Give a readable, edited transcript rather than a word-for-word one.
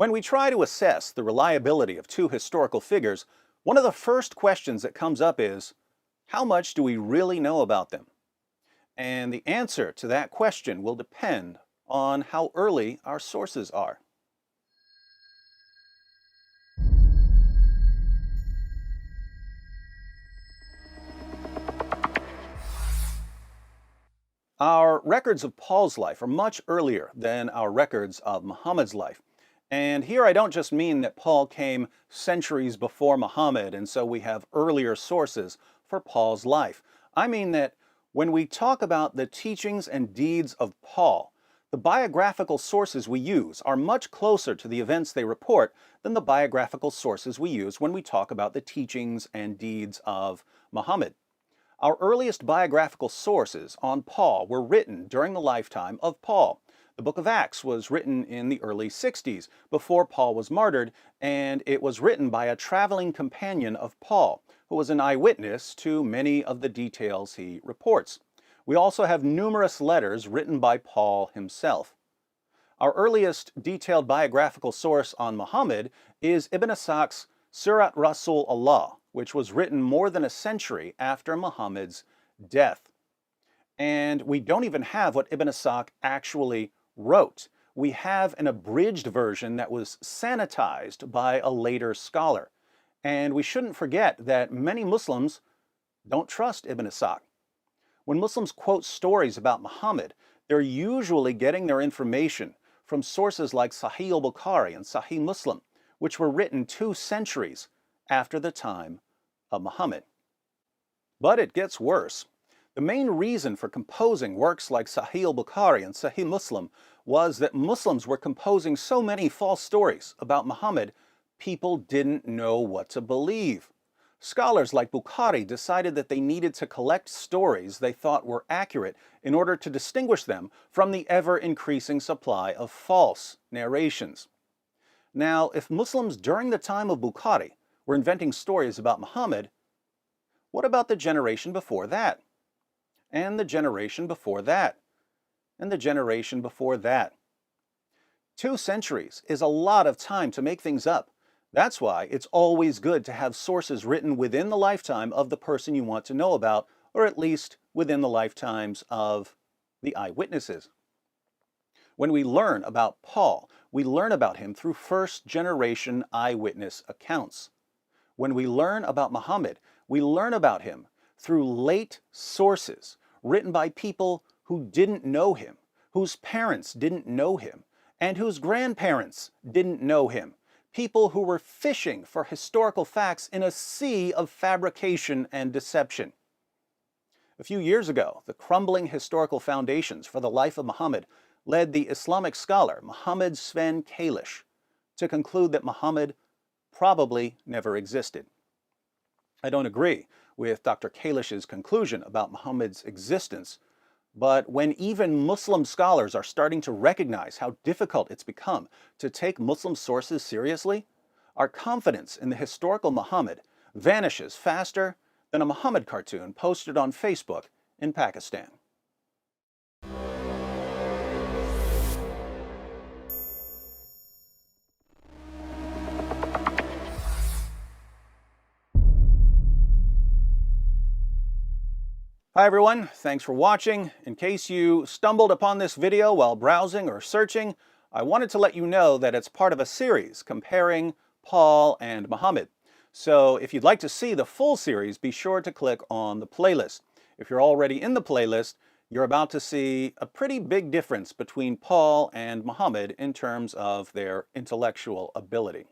When we try to assess the reliability of two historical figures, one of the first questions that comes up is, how much do we really know about them? And the answer to that question will depend on how early our sources are. Our records of Paul's life are much earlier than our records of Muhammad's life. And here I don't just mean that Paul came centuries before Muhammad, and so we have earlier sources for Paul's life. I mean that when we talk about the teachings and deeds of Paul, the biographical sources we use are much closer to the events they report than the biographical sources we use when we talk about the teachings and deeds of Muhammad. Our earliest biographical sources on Paul were written during the lifetime of Paul. The book of Acts was written in the early 60s, before Paul was martyred, and it was written by a traveling companion of Paul, who was an eyewitness to many of the details he reports. We also have numerous letters written by Paul himself. Our earliest detailed biographical source on Muhammad is Ibn Ishaq's Sirat Rasul Allah, which was written more than a century after Muhammad's death. And we don't even have what Ibn Ishaq actually wrote. We have an abridged version that was sanitized by a later scholar. And we shouldn't forget that many Muslims don't trust Ibn Ishaq. When Muslims quote stories about Muhammad, they're usually getting their information from sources like Sahih al-Bukhari and Sahih Muslim, which were written 2 centuries after the time of Muhammad. But it gets worse. The main reason for composing works like Sahih al-Bukhari and Sahih Muslim was that Muslims were composing so many false stories about Muhammad, people didn't know what to believe. Scholars like Bukhari decided that they needed to collect stories they thought were accurate in order to distinguish them from the ever-increasing supply of false narrations. Now, if Muslims during the time of Bukhari were inventing stories about Muhammad, what about the generation before that? And the generation before that? And the generation before that? 2 centuries is a lot of time to make things up. That's why it's always good to have sources written within the lifetime of the person you want to know about, or at least within the lifetimes of the eyewitnesses. When we learn about Paul, we learn about him through first-generation eyewitness accounts. When we learn about Muhammad, we learn about him through late sources written by people who didn't know him, whose parents didn't know him, and whose grandparents didn't know him. People who were fishing for historical facts in a sea of fabrication and deception. A few years ago, the crumbling historical foundations for the life of Muhammad led the Islamic scholar Muhammad Sven Kalish to conclude that Muhammad probably never existed. I don't agree with Dr. Kalish's conclusion about Muhammad's existence, but when even Muslim scholars are starting to recognize how difficult it's become to take Muslim sources seriously, our confidence in the historical Muhammad vanishes faster than a Muhammad cartoon posted on Facebook in Pakistan. Hi everyone, thanks for watching. In case you stumbled upon this video while browsing or searching, I wanted to let you know that it's part of a series comparing Paul and Muhammad. So if you'd like to see the full series, be sure to click on the playlist. If you're already in the playlist, you're about to see a pretty big difference between Paul and Muhammad in terms of their intellectual ability.